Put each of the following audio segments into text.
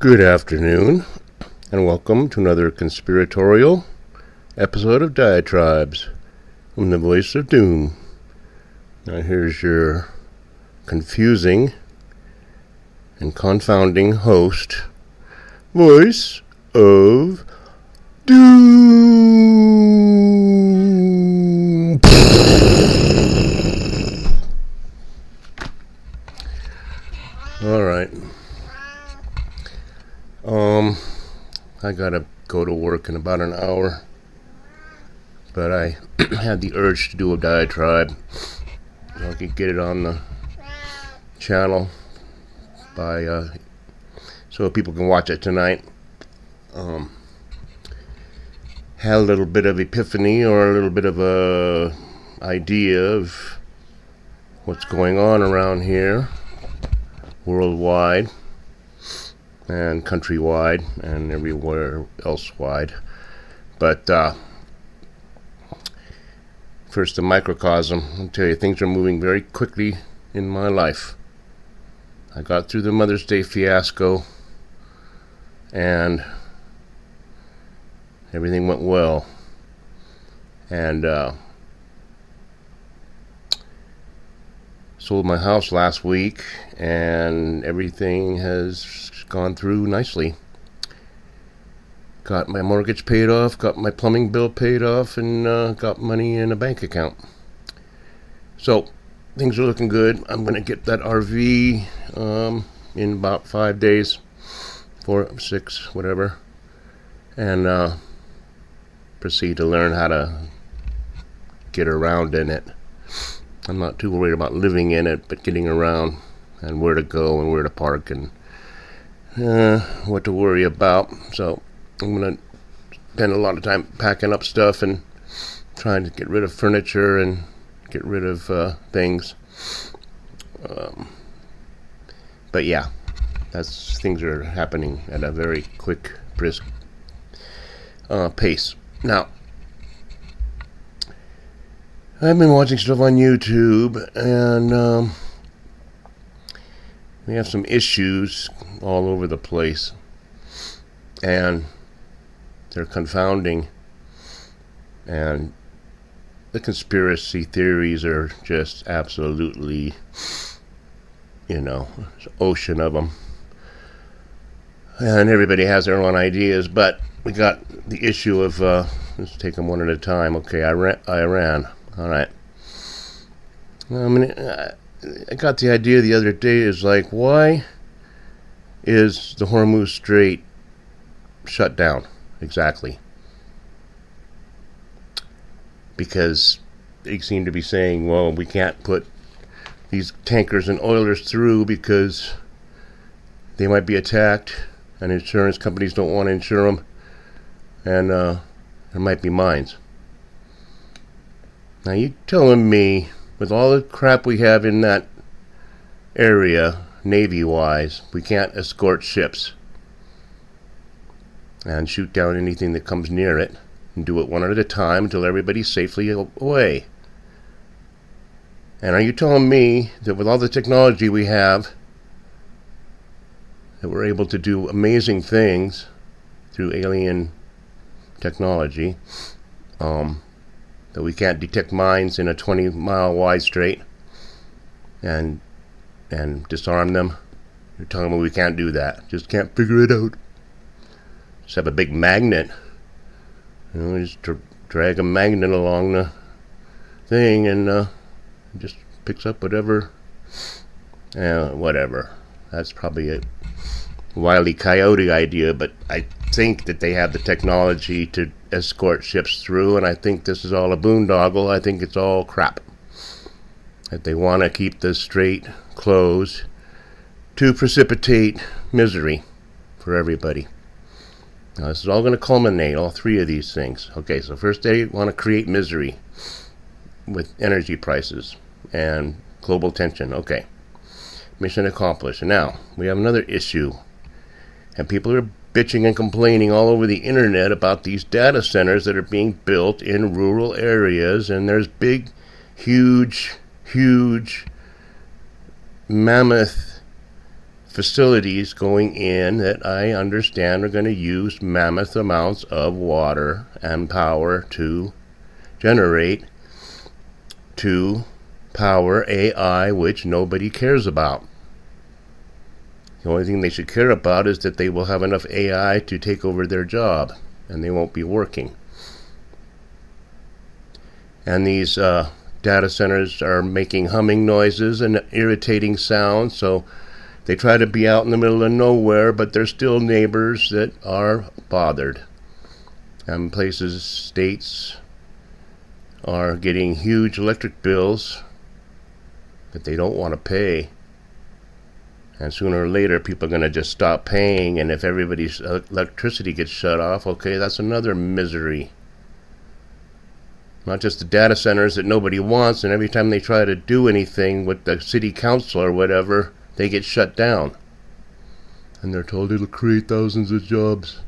Good afternoon, and welcome to another conspiratorial episode of Diatribes. I'm the voice of doom. Now here's your confusing and confounding host, Voice of Doom. All right. I gotta go to work in about an hour, but I had the urge to do a diatribe. I could get it on the channel so people can watch it tonight. Had a little bit of epiphany or a little bit of a idea of what's going on around here, worldwide and countrywide and everywhere else wide. But first, the microcosm. I'll tell you, things are moving very quickly in my life. I got through the Mother's Day fiasco and everything went well. And sold my house last week, and everything has gone through nicely. Got my mortgage paid off, got my plumbing bill paid off, and got money in a bank account. So things are looking good. I'm going to get that RV in about 5 days, 4, 6, whatever, and proceed to learn how to get around in it. I'm not too worried about living in it, but getting around and where to go and where to park and what to worry about. So I'm going to spend a lot of time packing up stuff and trying to get rid of furniture and get rid of things. But yeah, things are happening at a very quick, brisk pace. Now, I've been watching stuff on YouTube, and we have some issues all over the place, and they're confounding, and the conspiracy theories are just absolutely, an ocean of them, and everybody has their own ideas. But we got the issue of let's take them one at a time. Okay, Iran. All right. I got the idea the other day, is like, why is the Hormuz Strait shut down exactly? Because they seem to be saying, well, we can't put these tankers and oilers through because they might be attacked, and insurance companies don't want to insure them, and there might be mines. Now, you telling me, with all the crap we have in that area, Navy-wise, we can't escort ships and shoot down anything that comes near it and do it one at a time until everybody's safely away? And are you telling me that with all the technology we have, that we're able to do amazing things through alien technology, that we can't detect mines in a 20-mile wide strait and disarm them? You're telling me we can't do that? Just can't figure it out. Just have a big magnet. Just drag a magnet along the thing, and just picks up whatever. Whatever. That's probably a Wile E. Coyote idea, but I think that they have the technology to escort ships through, and I think this is all a boondoggle. I think it's all crap. That they want to keep the strait closed to precipitate misery for everybody. Now, this is all going to culminate, all three of these things. Okay, so first they want to create misery with energy prices and global tension. Okay, mission accomplished. And now we have another issue, and people are bitching and complaining all over the internet about these data centers that are being built in rural areas, and there's big, huge mammoth facilities going in that I understand are going to use mammoth amounts of water and power to generate, to power AI, which nobody cares about. The only thing they should care about is that they will have enough AI to take over their job, and they won't be working. And these data centers are making humming noises and irritating sounds, so they try to be out in the middle of nowhere, but there's still neighbors that are bothered. And places, states, are getting huge electric bills that they don't want to pay. And sooner or later, people are going to just stop paying, and if everybody's electricity gets shut off, okay, that's another misery. Not just the data centers that nobody wants, and every time they try to do anything with the city council or whatever, they get shut down. And they're told it'll create thousands of jobs.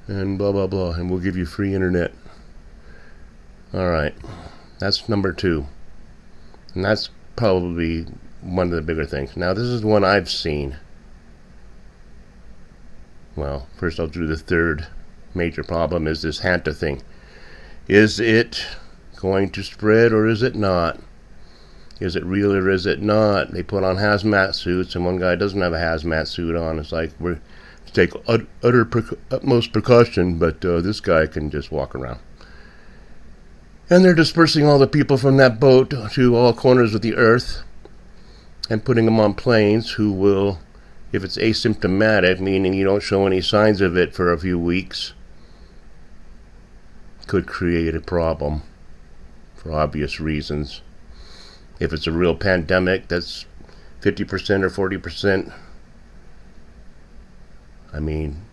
And blah, blah, blah, and we'll give you free internet. Alright, that's number 2. And that's probably one of the bigger things. Now, this is the one I've seen. Well, first I'll do the third major problem, is this Hanta thing. Is it going to spread or is it not? Is it real or is it not? They put on hazmat suits, and one guy doesn't have a hazmat suit on. It's like, we're to take utmost precaution, but this guy can just walk around. And they're dispersing all the people from that boat to all corners of the earth and putting them on planes who will, if it's asymptomatic, meaning you don't show any signs of it for a few weeks, could create a problem for obvious reasons. If it's a real pandemic that's 50% or 40%, I mean,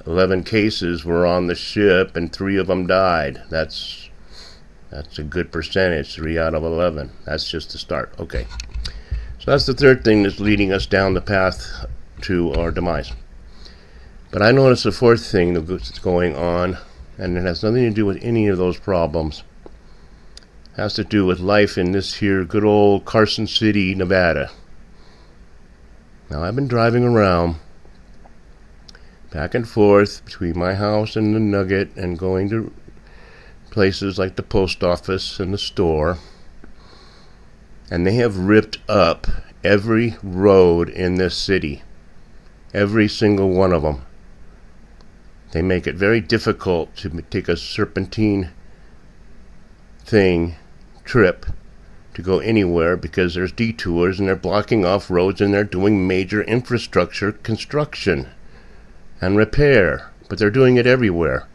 11 cases were on the ship and 3 of them died. That's a good percentage, 3 out of 11. That's just the start. Okay. So that's the third thing that's leading us down the path to our demise. But I noticed the fourth thing that's going on, and it has nothing to do with any of those problems. It has to do with life in this here good old Carson City, Nevada. Now, I've been driving around back and forth between my house and the Nugget and going to places like the post office and the store, and they have ripped up every road in this city, every single one of them. They make it very difficult to take a serpentine trip to go anywhere because there's detours and they're blocking off roads and they're doing major infrastructure construction and repair, but they're doing it everywhere.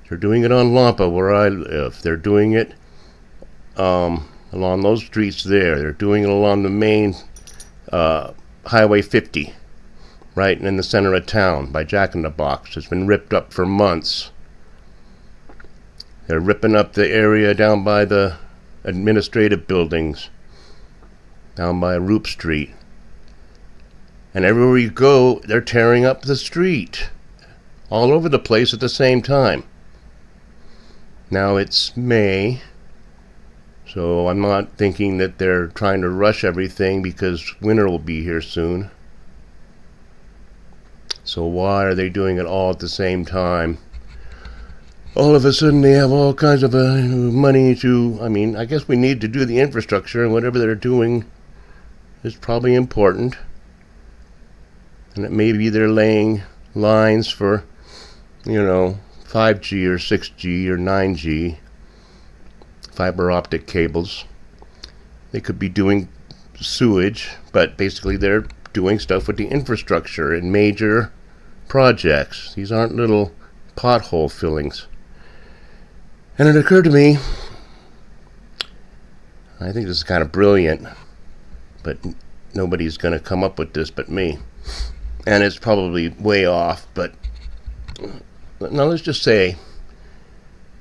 They're doing it on Lampa where I live. They're doing it along those streets there. They're doing it along the main Highway 50, right in the center of town by Jack in the Box. It's been ripped up for months. They're ripping up the area down by the administrative buildings, down by Roop Street. And everywhere you go, they're tearing up the street, all over the place at the same time. Now it's May, so I'm not thinking that they're trying to rush everything because winter will be here soon. So why are they doing it all at the same time? All of a sudden they have all kinds of money to, I guess we need to do the infrastructure, and whatever they're doing is probably important. And it maybe they're laying lines for, 5G or 6G or 9G, fiber optic cables. They could be doing sewage, but basically they're doing stuff with the infrastructure and major projects. These aren't little pothole fillings. And it occurred to me, I think this is kind of brilliant, but nobody's going to come up with this but me. And it's probably way off, but now let's just say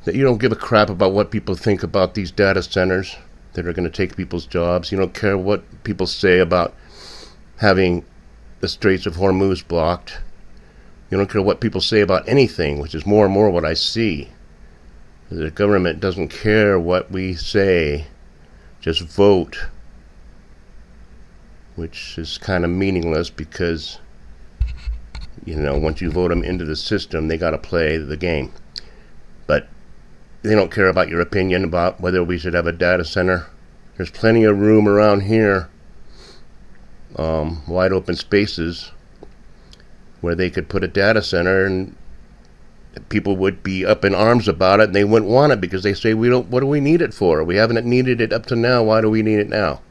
that you don't give a crap about what people think about these data centers that are going to take people's jobs. You don't care what people say about having the Straits of Hormuz blocked. You don't care what people say about anything, which is more and more what I see. The government doesn't care what we say. Just vote. which is kind of meaningless because, once you vote them into the system, they got to play the game. But they don't care about your opinion about whether we should have a data center. There's plenty of room around here, wide open spaces, where they could put a data center and people would be up in arms about it, and they wouldn't want it because they say, what do we need it for? We haven't needed it up to now. Why do we need it now?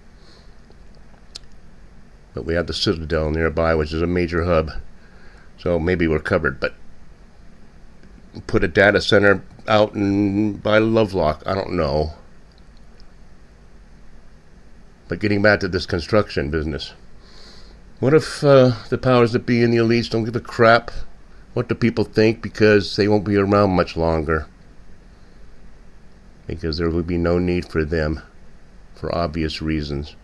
But we have the Citadel nearby, which is a major hub. So maybe we're covered. But put a data center out by Lovelock, I don't know. But getting back to this construction business. What if the powers that be and the elites don't give a crap what do people think, because they won't be around much longer? Because there will be no need for them, for obvious reasons.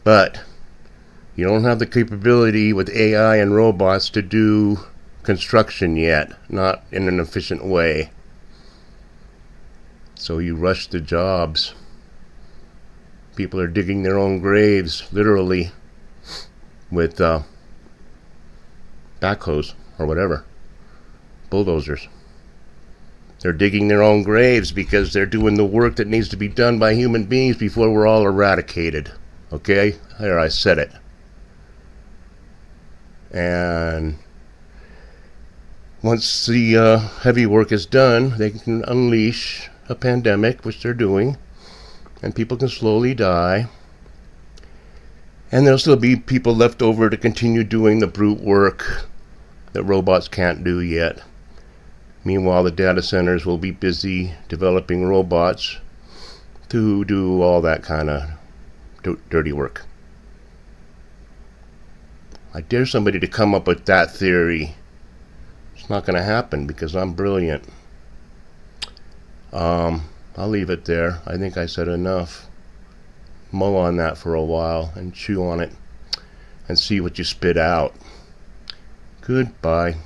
But you don't have the capability with AI and robots to do construction yet, not in an efficient way. So you rush the jobs. People are digging their own graves, literally, with backhoes or whatever, bulldozers. They're digging their own graves because they're doing the work that needs to be done by human beings before we're all eradicated. Okay? There, I said it. And once the heavy work is done, they can unleash a pandemic, which they're doing, and people can slowly die. And there'll still be people left over to continue doing the brute work that robots can't do yet. Meanwhile, the data centers will be busy developing robots to do all that kind of dirty work. I dare somebody to come up with that theory. It's not going to happen because I'm brilliant. I'll leave it there. I think I said enough. Mull on that for a while and chew on it and see what you spit out. Goodbye.